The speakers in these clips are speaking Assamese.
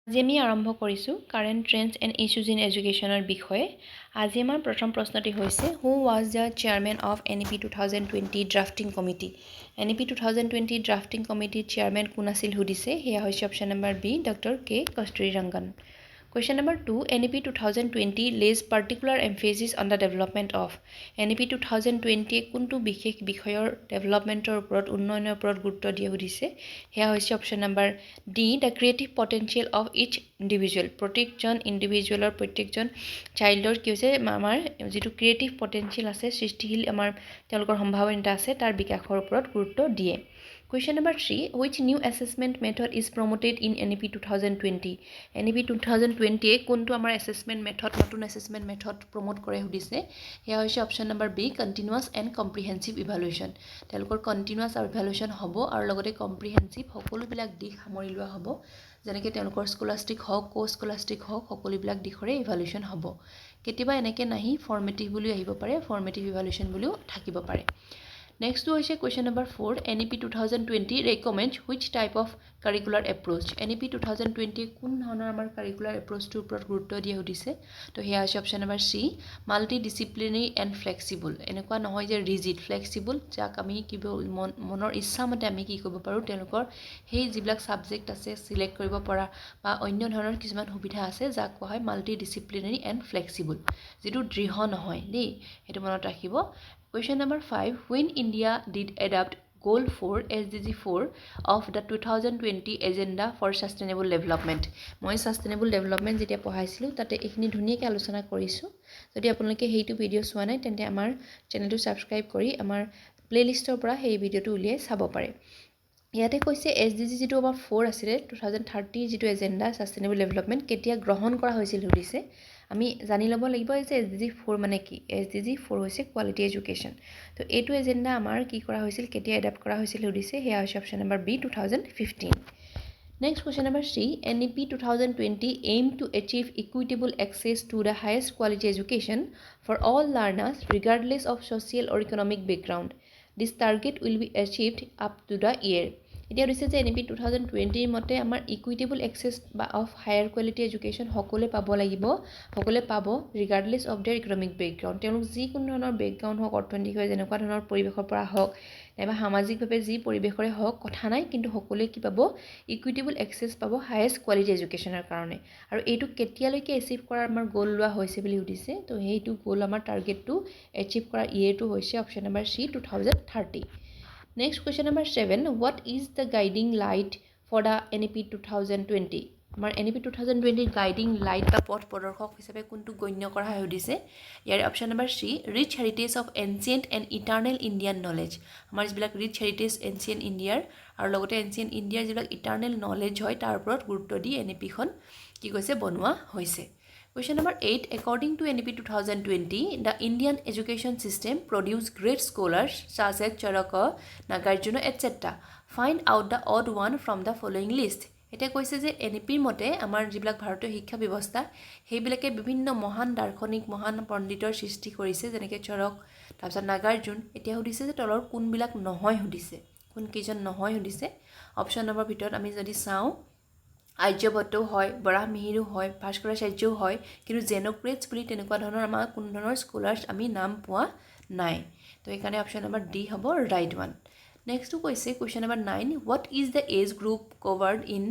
আজি আমি আৰম্ভ কৰিছোঁ current trends and issues in এডুকেশ্যনৰ বিষয়ে। আজি আমাৰ প্ৰথম প্ৰশ্নটি হৈছে who was the chairman of NEP 2020 drafting committee. NEP 2020 ড্ৰাফটিং কমিটিৰ চেয়াৰমেন কোন আছিল সুধিছে, সেয়া হৈছে option number B doctor K Kasturirangan. Question number 2, NEP 2020 lays particular emphasis on the development of. NEP 2020 কোনটো বিশেষ বিষয়ৰ ডেভেলপমেণ্টৰ ওপৰত উন্নয়নৰ ওপৰত গুৰুত্ব দিয়ে সুধিছে, সেয়া হৈছে option number D the creative potential of each individual. প্ৰত্যেকজন ইণ্ডিভিজুৱেলৰ প্ৰত্যেকজন চাইল্ডৰ কি হৈছে আমাৰ যিটো ক্ৰিয়েটিভ পটেঞ্চিয়েল আছে, সৃষ্টিশীল আমাৰ তেওঁলোকৰ সম্ভাৱনীয়তা আছে, তাৰ বিকাশৰ ওপৰত গুৰুত্ব দিয়ে। Question number 3, which new assessment method is promoted in NEP 2020? NEP 2020 কোনটো আমাৰ assessment method, নতুন assessment method promote কৰে সুধিছে, সেয়া হৈছে option number B continuous and comprehensive evaluation. তেওঁলোকৰ কণ্টিনিউৱাছ ইভালুৱেশ্যন হ'ব আৰু লগতে কম্প্ৰিহেনচিভ সকলোবিলাক দিশ সামৰি লোৱা হ'ব, যেনেকৈ তেওঁলোকৰ স্কলাষ্টিক হওক স্কলাষ্টিক হওক সকলোবিলাক দিশৰে ইভালুৱেশ্যন হ'ব। কেতিয়াবা এনেকৈ নাহি ফৰ্মেটিভ বুলিও আহিব পাৰে, ফৰ্মেটিভ ইভালুৱেশ্যন বুলিও থাকিব পাৰে। Next হৈছে question number 4, NEP 2020 recommends which type of curricular approach? NEP 2020 কোন ধৰণৰ আমাৰ কাৰিকুলাৰ এপ্ৰ'চটোৰ ওপৰত গুৰুত্ব দিয়ে সুধিছে, তো সেয়া হৈছে option number C multidisciplinary and flexible. এনেকুৱা নহয় যে ৰিজিড, ফ্লেক্সিবল, যাক আমি কিবা মনৰ ইচ্ছামতে আমি কি কৰিব পাৰোঁ, তেওঁলোকৰ সেই যিবিলাক ছাবজেক্ট আছে চিলেক্ট কৰিব পৰা বা অন্য ধৰণৰ কিছুমান সুবিধা আছে, যাক কোৱা হয় মাল্টি ডিচিপ্লিনাৰী এণ্ড ফ্লেক্সিবল, যিটো দৃঢ় নহয় দেই, সেইটো মনত ৰাখিব। Question number 5, when India did adopt Goal 4 SDG 4 of the 2020 Agenda for Sustainable Development? মই Sustainable Development যেতিয়া পঢ়াইছিলোঁ তাতে এইখিনি ধুনীয়াকৈ আলোচনা কৰিছোঁ। যদি আপোনালোকে সেইটো ভিডিঅ' চোৱা নাই তেন্তে আমাৰ চেনেলটো ছাবস্ক্ৰাইব কৰি আমাৰ প্লে'লিষ্টৰ পৰা সেই ভিডিঅ'টো উলিয়াই চাব পাৰে। ইয়াতে কৈছে SDG যিটো আমাৰ 4 আছিলে 2030 যিটো এজেণ্ডা ছাষ্টেইনেবল ডেভেলপমেণ্ট কেতিয়া গ্ৰহণ কৰা হৈছিল সুধিছে। আমি জানি ল'ব লাগিব যে SDG 4 মানে কি। SDG 4 হৈছে কোৱালিটি এডুকেশ্যন। তো এইটো এজেণ্ডা আমাৰ কি কৰা হৈছিল, কেতিয়া এডাপ্ট কৰা হৈছিল সুধিছে, সেয়া হৈছে option number B 2015। Next question number 3, NEP 2020 aim to achieve equitable access to the highest quality education for all learners regardless of social or economic background. This target will be achieved up to the year. এতিয়া দিছে যে NEP 2020 মতে আমাৰ ইকুইটেবল এক্সেছ বা অফ হায়াৰ কোৱালিটি এডুকেশ্যন সকলোৱে পাব লাগিব, সকলোৱে পাব ৰিগাৰ্ডলেছ অফ দেয়াৰ ইকনমিক বেকগ্ৰাউণ্ড। তেওঁলোক যিকোনো ধৰণৰ বেকগ্ৰাউণ্ড হওক, অৰ্থনৈতিকভাৱে যেনেকুৱা ধৰণৰ পৰিৱেশৰ পৰা হওক নাইবা সামাজিকভাৱে যি পৰিৱেশৰে হওক কথা নাই, কিন্তু সকলোৱে কি পাব, ইকুইটেবল এক্সেছ পাব হায়েষ্ট কোৱালিটি এডুকেশ্যনৰ কাৰণে। আৰু এইটো কেতিয়ালৈকে এচিভ কৰাৰ আমাৰ গ'ল লোৱা হৈছে বুলি সুধিছে, তো সেইটো গ'ল আমাৰ টাৰ্গেটটো এচিভ কৰাৰ ইয়েৰটো হৈছে option number C 2030। Next question number 7, what is the guiding light for the NEP 2020? আমাৰ NEP 2020 গাইডিং লাইট বা পথ প্ৰদৰ্শক হিচাপে কোনটো গণ্য কৰা হয় সুধিছে। ইয়াৰ option number C rich heritage of ancient and eternal Indian knowledge. আমাৰ যিবিলাক ৰিচ হেৰিটেজ এনচিয়েণ্ট ইণ্ডিয়াৰ আৰু লগতে এনচিয়েণ্ট ইণ্ডিয়াৰ যিবিলাক ইটাৰ্নেল নলেজ হয় তাৰ ওপৰত গুৰুত্ব দি NEPখন কি কৈছে বনোৱা হৈছে। Question number 8, according to NEP 2020, the Indian education system produced great scholars such as Charaka, Nagarjuna, etc. Find out the odd one from the following list. এতিয়া কৈছে যে NEPৰ মতে আমাৰ যিবিলাক ভাৰতীয় শিক্ষা ব্যৱস্থা সেইবিলাকে বিভিন্ন মহান দাৰ্শনিক, মহান পণ্ডিতৰ সৃষ্টি কৰিছে, যেনেকৈ চৰক, তাৰপিছত নাগাৰ্জুন। এতিয়া সুধিছে যে তলৰ কোনবিলাক নহয় সুধিছে, কোন কেইজন নহয় সুধিছে। অপশ্যন নম্বৰ ভিতৰত আমি যদি চাওঁ আৰ্যভট্টও হয়, বৰাহ মিহিৰো হয়, ভাস্কৰাচাৰ্যও হয়, কিন্তু জেনক্ৰেটছ বুলি তেনেকুৱা ধৰণৰ আমাৰ কোনো ধৰণৰ স্কলাৰ্ছ আমি নাম পোৱা নাই। তো সেইকাৰণে অপশ্যন নম্বৰ ডি হ'ব ৰাইট ওৱান। নেক্সটটো কৈছে question number 9, what is the age group covered in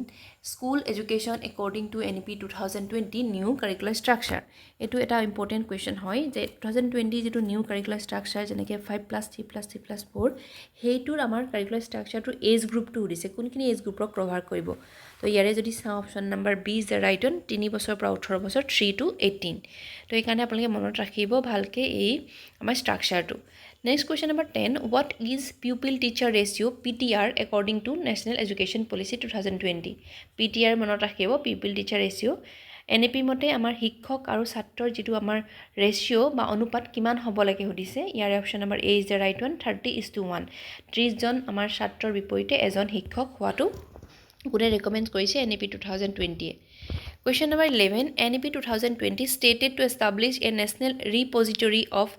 school education according to NEP 2020 new curricular structure. এইটো এটা ইম্পৰ্টেণ্ট কুৱেশ্যন হয় যে 2020 যিটো নিউ কাৰিকুলাৰ ষ্ট্ৰাকচাৰ যেনেকৈ 5+3+3+4 সেইটোৰ আমাৰ কাৰিকুলাৰ ষ্ট্ৰাকচাৰটোৰ এজ গ্ৰুপটো সুধিছে, কোনখিনি এজ গ্ৰুপক কভাৰ কৰিব। তো ইয়াৰে যদি চাওঁ option number B is the right one, 3 বছৰৰ পৰা 18 বছৰ, 3 to 18। তো সেইকাৰণে আপোনালোকে মনত ৰাখিব ভালকৈ এই আমাৰ ষ্ট্ৰাকচাৰটো। Next question number 10, what is pupil teacher ratio PTR according to National Education Policy 2020? PTR মনত ৰাখিব, pupil teacher ratio। NEP মতে আমাৰ শিক্ষক আৰু ছাত্ৰৰ যিটো আমাৰ ৰেচিঅ' বা অনুপাত কিমান হ'ব লাগে সুধিছে। ইয়াৰে option number A is the right one, 30:1। 30জন আমাৰ ছাত্ৰৰ বিপৰীতে এজন শিক্ষক হোৱাটো কোনে ৰেকমেণ্ড কৰিছে NEP 2020-এ। Question number 11, NEP 2020 stated to establish a national repository of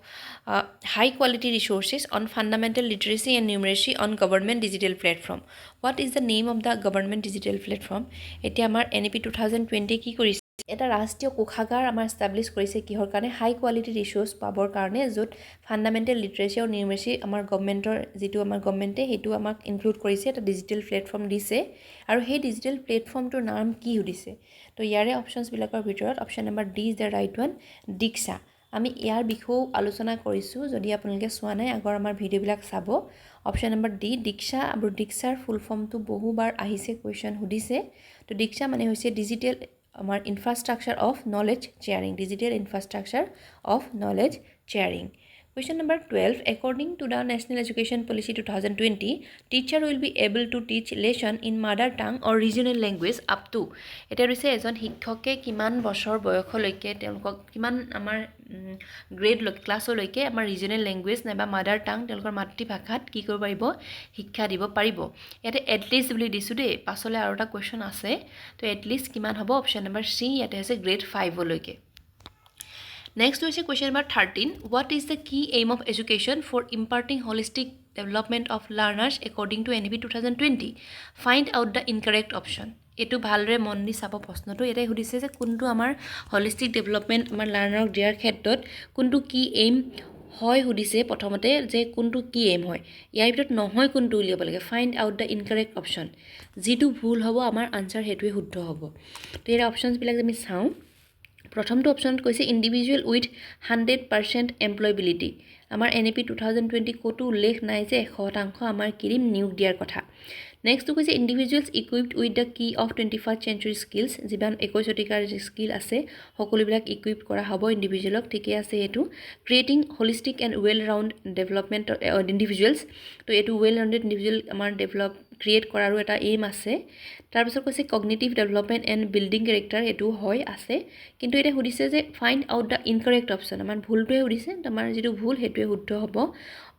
high quality resources on fundamental literacy and numeracy on government digital platform. What is the name of the government digital platform? এতিয়া আমাৰ NEP 2020 কি কৰিছে? এটা ৰাষ্ট্ৰীয় কোষাগাৰ আমাৰ এষ্টাব্লিছ কৰিছে কিহৰ কাৰণে হাই কোৱালিটি ৰিসোৰ্স পাবৰ কাৰণে য'ত ফান্ডামেন্টাল লিটাৰেচি আৰু নিউমেৰাচি আমাৰ গভৰ্নমেন্টৰ যেটো আমাৰ গভৰ্নমেন্টে হেতু আমাক ইনক্লুড কৰিছে এটা ডিজিটেল প্লেটফৰ্ম দিছে আৰু সেই ডিজিটেল প্লেটফৰ্মটোৰ নাম কি হৈছে তো ইয়াৰে অপচনছ বিলাকৰ ভিতৰত option number D is the right one Diksha আমি ইয়াৰ বিষয়েও আলোচনা কৰিছো যদি আপোনালোকে চোৱা নাই আগৰ আমাৰ ভিডিঅ'বিলাক চাব অপচন নম্বৰ ডি দীক্ষা আৰু দীক্ষাৰ ফুল ফৰ্মটো বহুবাৰ আহিছে কোৱেশ্চন সুধিছে তো দীক্ষা মানে হৈছে digital our infrastructure of knowledge sharing digital infrastructure of knowledge sharing question number 12 according to the national education policy 2020 teacher will be able to teach lesson in mother tongue or regional language up to এটা হৈছে এজন শিক্ষকে কিমান বছৰ বয়সলৈকে তেওঁলোকক কিমান আমাৰ গ্ৰেড ক্লাছলৈকে আমাৰ ৰিজনাল ল্যাঙ্গুৱেজ নাইবা মাদাৰ টাং তেওঁলোকৰ মাতৃভাষাত কি কৰিব পাৰিব শিক্ষা দিব পাৰিব ইয়াতে এটলিষ্ট বুলি দিছো দেই পাছলে আৰু এটা কোৱেশ্চন আছে তো এটলিষ্ট কিমান হ'ব অপচন নম্বৰ সি ইয়াতে আছে গ্ৰেড 5 লৈকে Next is question number 13. What is the key aim of education for imparting holistic development of learners according to NEP 2020? Find out the incorrect option. এটো ভালৰে মন দি চাব প্ৰশ্নটো এটাই সুধিছে যে কোনটো আমাৰ holistic development আমাৰ লাৰ্নাৰক দিয়াৰ ক্ষেত্ৰত কোনটো কি এইম হয় সুধিছে প্ৰথমতে যে কোনটো কি এইম হয় ইয়াৰ ভিতৰত নহয় কোনটো উলিয়াব লাগে ফাইন্ড আউট দা ইনকাৰেক্ট অপচন যেটো ভুল হ'ব আমাৰ আনসাৰ হেতুৱে শুদ্ধ হ'ব তো এই অপচনছ বিলাক আমি চাও প্ৰথমটো অপচনত কৈছে ইন্ডিভিজুৱেল উইথ 100% এমপ্লয়েবিলিটি আমাৰ NEP 2020 কোটো উল্লেখ নাই যে 100% আমাৰ কিৰিম নিয়োগ দিয়াৰ কথা নেক্সট কৈছে ইন্ডিভিজুৱেলছ ইকুইপড উইথ দা কি অফ 21st century skills যিবান 21 শতিকাৰ স্কিল আছে সকলোবিলাক ইকুইপ কৰা হ'ব ইন্ডিভিজুৱেলক ঠিকে আছে এটো creating holistic and well round development of individuals তো এটো ওয়েল ৰাউন্ডেড ইন্ডিভিজুৱেল আমাৰ ডেভেলপ ক্ৰিয়েট কৰাৰো এটা এইম আছে তাৰ পিছত কৈছে cognitive development and building character এটো হয় আছে কিন্তু এটা সুধিছে যে ফাইন্ড আউট দা ইনকাৰেক্ট অপচন আমাৰ ভুলটোৱে সুধিছে আমাৰ যেটো ভুল হেতুৱে শুদ্ধ হ'ব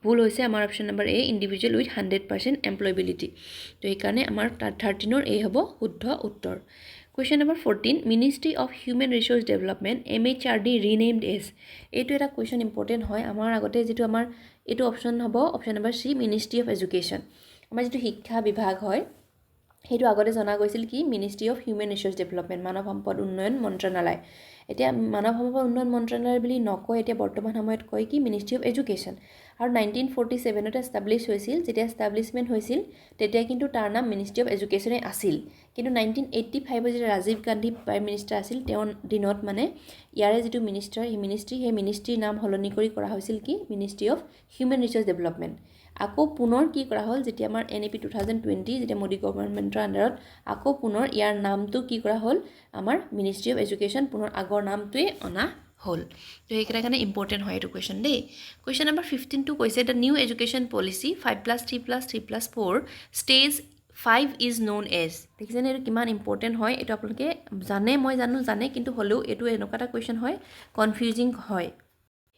ভুল হৈছে আমাৰ option number A individual with 100% employability তো এই কাৰণে আমাৰ 13 এ হ'ব শুদ্ধ উত্তৰ Question number 14 Ministry of Human Resource Development MHRD renamed as এইটো এটা কোৱেশ্চন ইম্পৰ্টেন্ট হয় আমাৰ আগতে যেটো আমাৰ এটো অপচন হ'ব option number C Ministry of Education আমাৰ যেটো শিক্ষা বিভাগ হয় হেতু আগতে জনা গৈছিল কি ministry of human resource development মানৱ সম্পদ উন্নয়ন মন্ত্ৰালয় এতিয়া মানৱ সম্পদ উন্নয়ন মন্ত্ৰালয় বুলি নকয় এতিয়া বৰ্তমান সময়ত কয় কি মিনিষ্ট্ৰি অফ এডুকেশ্যন আৰু 1947 ত এষ্টাব্লিছ হৈছিল যেতিয়া এষ্টাব্লিশমেন্ট হৈছিল তেতিয়া কিন্তু তাৰ নাম মিনিষ্ট্ৰি অফ এডুকেশ্যনে আছিল কিন্তু 1985 যেতিয়া ৰাজীৱ গান্ধী প্ৰাইম মিনিষ্টাৰ আছিল তেওঁৰ দিনত মানে ইয়াৰে যেটো মিনিষ্টাৰ হি মিনিষ্ট্ৰি হে মিনিষ্ট্ৰি নাম হলনি কৰি কৰা হৈছিল কি ministry of human resource development আকৌ পুনৰ কি কৰা হল যেতিয়া আমাৰ NEP 2020 যেতিয়া মোডি গভৰ্নমেন্টৰ আন্ডাৰত আকৌ পুনৰ ইয়াৰ নামটো কি কৰা হল আমাৰ মিনিষ্ট্ৰি অফ এডুকেশ্যন পুনৰ আগৰ নামটোৱে অনা হল তো এইকেইটা কাৰণে ইম্পৰ্টেন্ট হয় এটো কোৱেশ্চন দেই কোৱেশ্চন নম্বৰ 15 টো কৈছে the new education policy 5+3+3+4 stage 5 is known as দেখিছেনে এটো কিমান ইম্পৰ্টেন্ট হয় এটো আপোনালোকে জানে মই জানে কিন্তু হলেও এটো এনেকুৱা এটা কোৱেশ্চন হয় কনফিউজিং হয়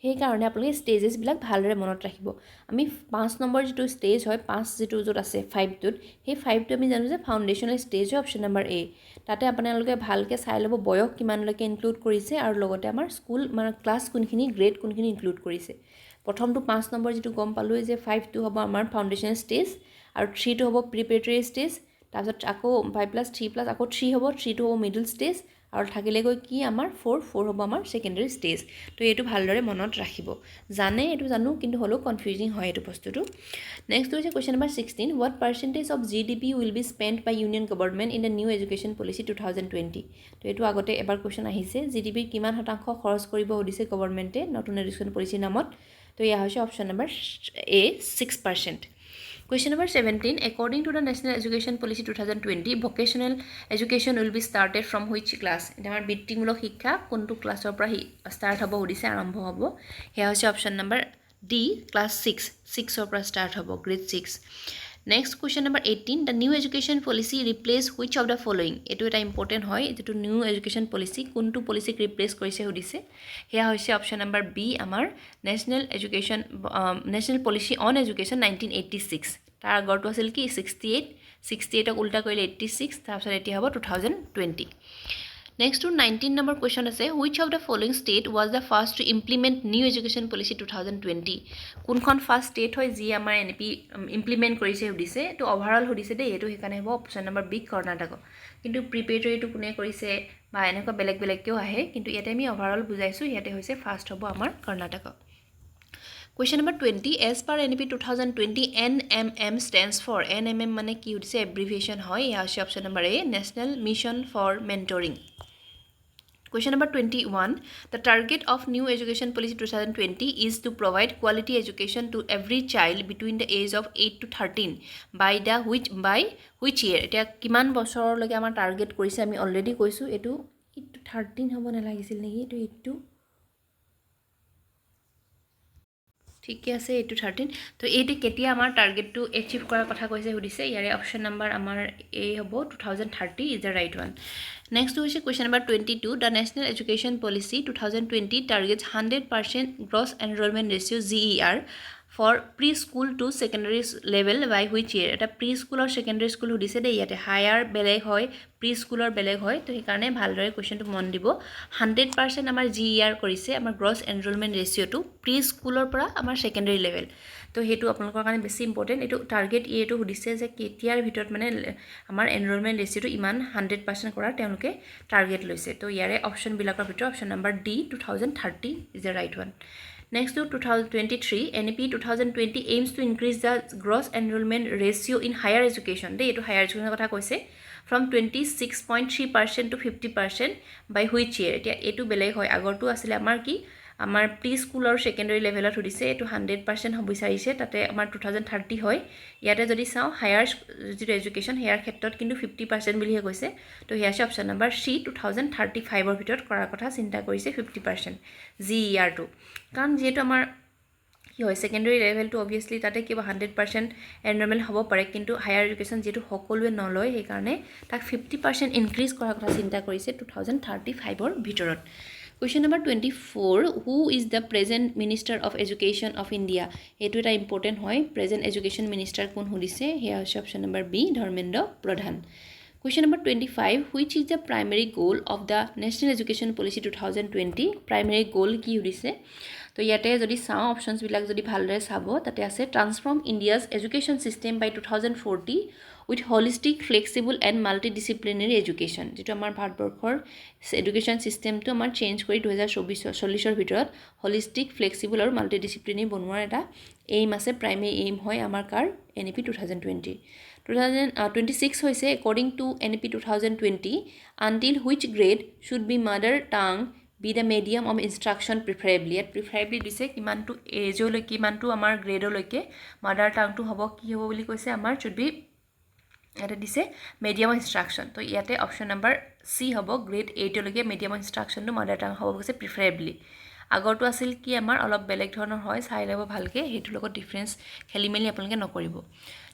সেই কাৰণে আপোনালোকে ষ্টেজেছ বিলাক ভালৰে মনত ৰাখিব আমি 5 নম্বৰ যেটো ষ্টেজ হয় 5 যেটো যত আছে 5 টোত সেই 5 টো আমি জানো যে ফাউন্ডেশনাল ষ্টেজ অপচন নম্বৰ এ তাতে আপোনালোকে ভালকে চাই লব বয়স কিমানলৈকে ইনক্লুড কৰিছে আৰু লগতে আমাৰ স্কুল মানে ক্লাছ কোনখিনি গ্ৰেড কোনখিনি ইনক্লুড কৰিছে প্ৰথমটো 5 নম্বৰ যেটো গম পালো যে 5 টো হ'ব আমাৰ ফাউন্ডেশনাল ষ্টেজ আৰু 3 টো হ'ব প্ৰিপাৰেটৰি ষ্টেজ তাৰপিছত আকৌ 5+3+ আকৌ 3 হ'ব 3 টো হ'ব মিডল ষ্টেজ আৰু থাকিলে গৈ কি আমাৰ 4 হ'ব আমাৰ সেকেন্ডাৰী ষ্টেজ তো এটো ভালদৰে মনত ৰাখিব জানে এটো জানো কিন্তু হলো কনফিউজিং হয় এটো বস্তুটো নেক্সট হৈছে question number 16 what percentage of GDP will be spent by union government in the new education policy 2020 তো এটো আগতে এবাৰ কোৱেশ্চন আহিছে GDP কিমান শতাংশ খৰচ কৰিব হদিছে গভৰ্নমেন্টে নতুন এডুকেশ্যন পলিচি নামত তো ইয়া হৈছে option number A 6% Question number 17 according to the national education policy 2020 vocational education will be started from which class এটা আমাৰ বৃত্তিমূলক শিক্ষা কোনটো ক্লাছৰ পৰা ষ্টাৰ্ট হ'ব হদিছে আৰম্ভ হ'ব হেয়া হৈছে অপচন নম্বৰ ডি ক্লাছ 6 ৰ পৰা ষ্টাৰ্ট হ'ব grade 6 Next question number 18 the new education policy replace which of the following এটো এটা ইম্পৰ্টেন্ট হয় যেটো নিউ এডুকেশ্যন পলিচি কোনটো পলিচিক ৰিপ্লেস কৰিছে হদিছে হেয়া হৈছে অপচন নম্বৰ বি আমাৰ নেশনাল পলিচি অন এডুকেশ্যন 1986 তাৰ আগৰটো আছিল কি 68 ক উল্টা কৰিলে 86 তাৰপিছত এতিয়া হ'ব 2020 Next to 19 number question আছে which of the following state was the first to implement new education policy 2020 কোনখন ফার্স্ট স্টেট হয় যি আমাৰ NEP ইমপ্লিমেন্ট কৰিছে সুধিছে তো ওভাৰঅল সুধিছে দেই এটো হেকানে হ'ব অপচন নম্বৰ বি কৰ্ণাটক কিন্তু প্ৰিপেৰেটৰিটো কোনে কৰিছে বা এনেকুৱা বেলেগ বেলেগকেও আহে কিন্তু ইয়াতে আমি ওভাৰঅল বুজাইছো ইয়াতে হৈছে ফাৰ্স্ট হ'ব আমাৰ Karnataka Question number 20 as per NEP 2020 NMM stands for NMM মানে কি হৈছে abbreviation হয় ইয়া আছে option number A National Mission for Mentoring Question number 21 the target of new education policy 2020 is to provide quality education to every child between the age of 8 to 13 by which year এটা কিমান বছৰলৈকে আমাৰ টাৰ্গেট কৰিছে আমি অলৰেডি কৈছো এটো 8 to 13 হ'ব না লাগিছিল নেকি এটো 8 to ঠিক আছে 8 to 13 তো এইটো কেতিয়া আমাৰ টাৰ্গেটটো এচিভ কৰাৰ কথা কৈছে সুধিছে ইয়াৰে অপচন নম্বৰ আমাৰ A হ'ব 2030 is the right one next হৈছে question number 22 the national education policy 2020 targets 100% gross enrollment ratio GER for preschool to secondary level by which year এটা preschool or secondary school সুধিছে দেই ইয়াতে হায়াৰ বেলেগ হয় প্ৰিস্কুলৰ বেলেগ হয় তো সেইকাৰণে ভালদৰে কোৱেশ্চনটো মন দিব 100% আমাৰ GER কৰিছে আমাৰ গ্ৰছ এনৰোলমেন্ট ৰেশিওটো প্ৰিস্কুলৰ পৰা আমাৰ সেকেন্ডাৰী লেভেল তো হেতু আপোনালোকৰ কাৰণে বেছি ইম্পৰ্টেন্ট এটো টাৰ্গেট এটো সুধিছে যে কেতিয়াৰ ভিতৰত মানে আমাৰ এনৰোলমেন্ট ৰেশিওটো ইমান 100% কৰাৰ তেওঁলোকে টাৰ্গেট লৈছে তো ইয়াৰে অপচন বিলাকৰ ভিতৰত option number D 2030 is the right one Next to 2023, NEP 2020 aims to increase the gross enrollment ratio in higher education. They to higher education kotha koise from 26.3% to 50% by which year? Etia etu beleg hoy agor tu asile amar ki amar preschool or secondary level at hodise etu 100% hob bisarise tate amar 2030 hoy yate jodi sao higher education higher khetrot kintu 50% bili he koise to he ase option number C 2035 or bhitor korar kotha chinta korise 50% GER to কাৰণ যেটো আমাৰ কি হয় সেকেন্ডাৰী লেভেল টু obviously তাতে কিবা 100% এনৰমেন্ট হ'ব পাৰে কিন্তু হায়াৰ এডুকেশন যেটো সকলোৱে নলয় সেই কাৰণে তাক 50% ইনক্ৰিজ কৰাৰ কথা চিন্তা কৰিছে 2035 ৰ ভিতৰত Question number 24 who is the present minister of education of India এটো এটা ইম্পৰ্টেন্ট হয় present education minister কোন সুধিছে হেয়া আছে অপচন নম্বৰ B ধৰ্মেন্দ্ৰ প্ৰধান Question number 25 which is the primary goal of the national education policy 2020 primary goal কি সুধিছে তো ইয়াতে যদি চাও অপশনস বিলাক যদি ভালদৰে চাবো তাতে আছে transform India's education system by 2040 with holistic flexible and multidisciplinary education যেটো আমাৰ ভাৰতবৰ্ষৰ এডুকেশন সিস্টেমটো আমাৰ চেঞ্জ কৰি 2040 ৰ ভিতৰত holistic flexible আৰু multidisciplinary বনোৱাৰ এটা এইম আছে প্ৰাইমেৰী এইম হয় আমাৰ কাৰ NEP 2020 2026 hoise according to NEP 2020 until which grade should be mother tongue be the medium of instruction preferably at preferably dise kiman to age lo kiman to amar grade loike mother tongue to hobo ki hobo boli koise amar should be eta dise medium of instruction to yate option number C hobo grade 8 loike medium of instruction to mother tongue hobo koise preferably আগৰটো আছিল কি আমাৰ অলপ বেলেগ ধৰণৰ হয় চাই লব ভালকে হেতু লগত ডিফাৰেন্স খেলিমেলি আপোনালোকে নকৰিব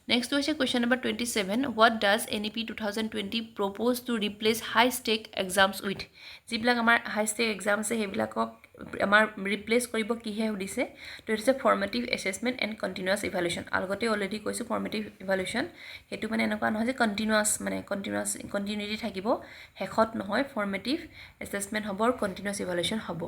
Next question number 27 what does NEP 2020 propose to replace high stake exams with জিবিলাক আমাৰ high stake exam আছে হেবিলাকক আমাৰ ৰিপ্লেস কৰিব কি হে উদিছে তো it's a formative assessment and continuous evaluation আগতে অলৰেডি কৈছো ফৰ্মেটিভ ইভালুয়েশন হেতু মানে এনেকুৱা নহয় যে কন্টিনিউয়াস মানে কন্টিনিউটি থাকিব হেখত নহয় ফৰ্মেটিভ অ্যাসেসমেন্ট হ'ব আৰু কন্টিনিউয়াস ইভালুয়েশন হ'ব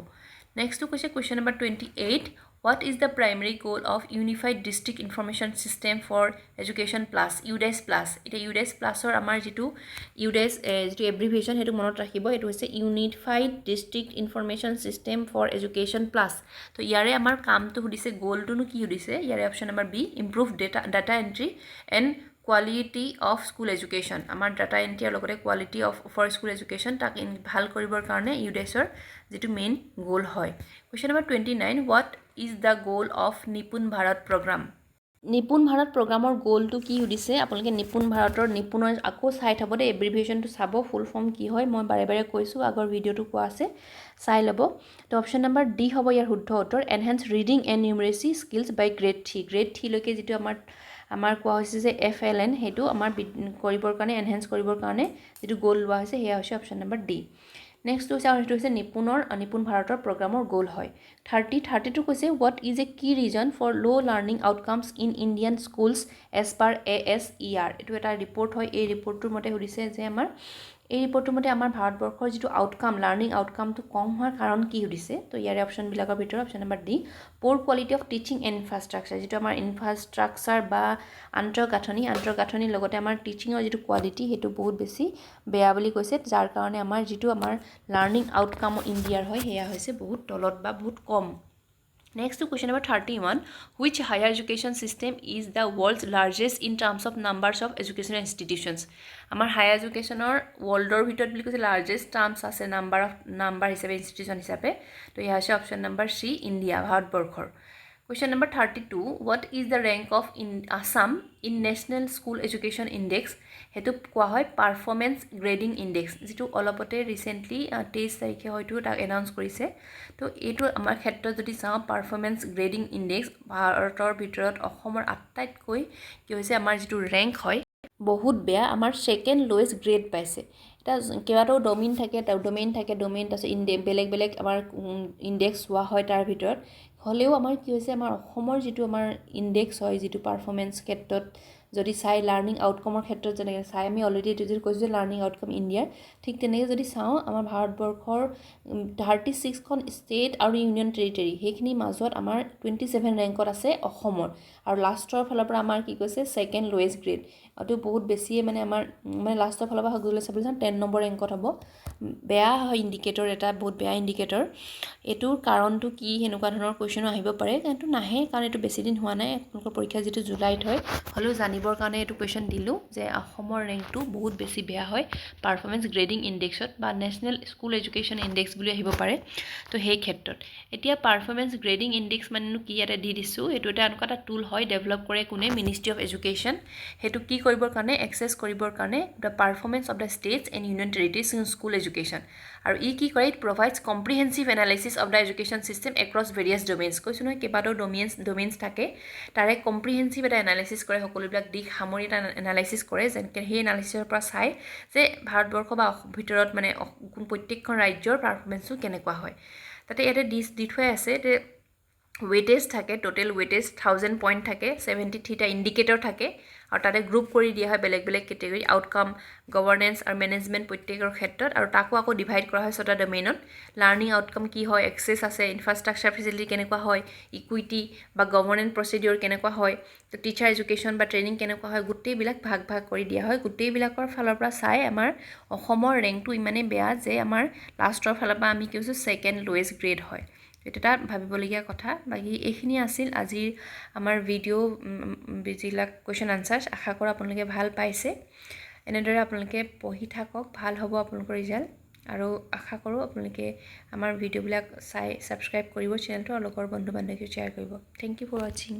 Next to question number 28 what is the primary goal of unified district information system for education plus UDES plus এটা UDES plus or আমাৰ যেটো UDES যেটো abbreviation হেতু মনত ৰাখিব এটো হৈছে unified district information system for education plus তো ইয়াৰে আমাৰ কামটো hudiছে গোলটো কি hudiছে ইয়াৰে option number B improve data entry and quality of school education আমাৰ data entry লগতে quality of for school education তাক ভাল কৰিবৰ কাৰণে UDES ৰ যেটো মেইন গোল হয় question number 29 what is the goal of Nipun Bharat program Nipun Bharat programৰ গোলটো কি hudiছে আপোনালোকে Nipun Bharaতৰ নিপুণৰ আকৌ চাই থাবতে এব্ৰিভিয়েশনটো চাব ফুল ফৰ্ম কি হয় মই বাৰে বাৰে কৈছো আগৰ ভিডিওটো কোৱা আছে চাই লব তো অপচন নম্বৰ ডি হ'ব ইয়াৰ শুদ্ধ উত্তৰ enhance reading and numeracy skills by grade 3 লৈকে যেটো আমাৰ কোৱা হৈছে যে FLN হেতু আমাৰ কৰিবৰ কাৰণে এনহান্স কৰিবৰ কাৰণে যেটো গোল লোৱা হৈছে হেয়া হৈছে option number D Next to sound to say Nipun Bharator program or goal hoy. 32 কৈছে what is a key reason for low learning outcomes in Indian schools as per ASER. এটো এটা রিপোর্ট হয় এই ৰিপোৰ্টৰ মতে হৈছে যে আমাৰ এই ৰিপৰ্টৰ মতে আমাৰ ভাৰতবৰ্ষৰ যিটো আউটকাম লাৰ্নিং আউটকামটো কম হোৱাৰ কাৰণ কি সুধিছে তো ইয়াৰে অপশ্যনবিলাকৰ ভিতৰত option number D poor quality of teaching infrastructure যিটো আমাৰ ইনফ্ৰাষ্ট্ৰাকচাৰ বা আন্তঃগাঁথনিৰ লগতে আমাৰ টিচিঙৰ যিটো কোৱালিটি সেইটো বহুত বেছি বেয়া বুলি কৈছে যাৰ কাৰণে আমাৰ যিটো আমাৰ লাৰ্নিং আউটকাম ইণ্ডিয়াৰ হয় সেয়া হৈছে বহুত তলত বা বহুত কম Next to question number 31. Which higher education system is the world's largest in terms of numbers of educational institutions? Our higher education or world or ভিতৰত বুলি কৈছে largest terms আছে number হিচাপে institution হিচাপে তো ইয়া আছে option number C India ভাৰতবৰ্ষৰ Question number 32. What is the rank of Assam in National School Education Index? হেতু কোৱা হয় পাৰফৰ্মেন্স গ্ৰেডিং ইনডেক্স যেটো অলপতে ৰিসেন্টলি 23 তাৰিখে হয়তো তাক এনাউন্স কৰিছে তো এইটো আমাৰ ক্ষেত্ৰত যদি চাওঁ পাৰফৰ্মেন্স গ্ৰেডিং ইনডেক্স ভাৰতৰ ভিতৰত অসমৰ আটাইতকৈ কি হৈছে আমাৰ যেটো ৰেংক হয় বহুত বেয়া আমাৰ সেকেন্ড লোয়েষ্ট গ্ৰেড পাইছে এটা কেবাটাও ডোমেইন থাকে আছে বেলেগ আমাৰ ইনডেক্স হোৱা হয় তাৰ ভিতৰত হলেও আমাৰ কি হৈছে আমাৰ অসমৰ যেটো আমাৰ ইনডেক্স হয় যেটো পাৰফৰ্মেন্স ক্ষেত্ৰত যদি চাই লাৰ্নিং আউটকামৰ ক্ষেত্ৰত যেনেকৈ চাই আমি অলৰেডি এটো যদি কৈছো লাৰ্নিং আউটকাম ইণ্ডিয়াৰ ঠিক তেনেকৈ যদি চাওঁ আমাৰ ভাৰতবৰ্ষৰ 36 খন ষ্টেট আৰু ইউনিয়ন টেৰিটৰি হেখিনি মাজত আমাৰ 27 ৰেংকত আছে অসমৰ আৰু লাষ্টৰ ফালৰ পৰা আমাৰ কি কৈছে সেকেন্ড লোয়েষ্ট গ্ৰেড অটো বহুত বেছি মানে আমাৰ মানে লাষ্টৰ ফালৰ পৰা হগলে চাবলৈ 10 নম্বৰ ৰেংকত হ'ব বেয়া হয় ইন্ডিকেটৰ এটা বহুত বেয়া ইন্ডিকেটৰ এটোৰ কাৰণটো কি হেনুকা ধৰণৰ কোৱেশ্চন আহিব পাৰে কিন্তু নাহে কাৰণ এটো বেছি দিন হোৱা নাই আপোনালোকৰ পৰীক্ষা যেটো জুলাইত হয় হলো জানিবৰ কাৰণে এটো কোৱেশ্চন দিলো যে অসমৰ ৰেংকটো বহুত বেছি বেয়া হয় পাৰফৰ্মেন্স গ্ৰেডিং ইনডেক্সত বা নেশনেল স্কুল এডুকেশন ইনডেক্স বুলি আহিব পাৰে তো সেই ক্ষেত্ৰত এতিয়া পাৰফৰ্মেন্স গ্ৰেডিং ইনডেক্স মানেনো কি এটা দি দিছো এটো এটা এনেকুৱা এটা টুল হয় ডেভেলপ কৰে কোনে মিনিষ্ট্ৰি অফ এডুকেশন হেতু কি কৰিবৰ কাৰণে এক্সেস কৰিবৰ কাৰণে the performance of the states and union territories in school education আৰু ই কি কৰে it provides comprehensive analysis of the education system across various domains কৈছো নহয় কেবাটাও ডোমেইনস থাকে তাৰে কম্প্ৰিহেনসিভ এটা এনালাইসিস কৰে সকলোবিলাক দিশ সামৰি এটা এনালাইসিস কৰে যেনকে সেই এনালাইসিসৰ পৰা চাই যে ভাৰতবৰ্ষ বা ভিতৰত মানে প্ৰত্যেকখন ৰাজ্যৰ পাৰফৰ্মেন্সটো কেনেকুৱা হয় তাতে এটা দি থৈ আছে যে ওয়েটেজ থাকে টোটাল ওয়েটেজ 1000 পইণ্ট থাকে 73 টা ইন্ডিকেটৰ থাকে আৰু তাতে গ্ৰুপ কৰি দিয়া হয় বেলেগ কেটেগৰি আউটকাম গভৰ্নেন্স আৰু মেনেজমেন্ট প্ৰত্যেকৰ ক্ষেত্ৰত আৰু তাকো আকৌ ডিভাইড কৰা হয় ছটা ডোমেইনত লাৰ্নিং আউটকাম কি হয় এক্সেস আছে ইনফ্ৰাষ্ট্ৰাকচাৰ ফেসিলিটি কেনেকুৱা হয় ইকুইটি বা গভৰ্নেন্স প্ৰসিডিউৰ কেনেকুৱা হয় তো টিচাৰ এডুকেশন বা ট্ৰেইনিং কেনেকুৱা হয় গুটেইবিলাক ভাগ কৰি দিয়া হয় গুটেইবিলাকৰ ফালৰ পৰা চাই আমাৰ অসমৰ ৰেংকটো ইমানে বেয়া যে আমাৰ লাষ্টৰ ফালৰ পৰা আমি কৈছো সেকেন্ড লোয়েষ্ট গ্ৰেড হয় এটা ভাবিবলগীয়া কথা বাকি এইখিনি আছিল আজিৰ আমাৰ ভিডিও বিজিলাক কোৱেশ্চন আনসাৰ্স আশা কৰা আপোনালোকে ভাল পাইছে এনেদৰে আপোনালোকে পঢ়ি থাকক ভাল হ'ব আপোনালোকৰ ৰিজাল্ট আৰু আশা কৰো আপোনালোকে আমাৰ ভিডিওবিলাক চাই সাবস্ক্ৰাইব কৰিব চেনেলটো আৰু লগৰ বন্ধু বান্ধৱীক শ্বেয়াৰ কৰিব থ্যাংক ইউ ফৰ ওয়াচিং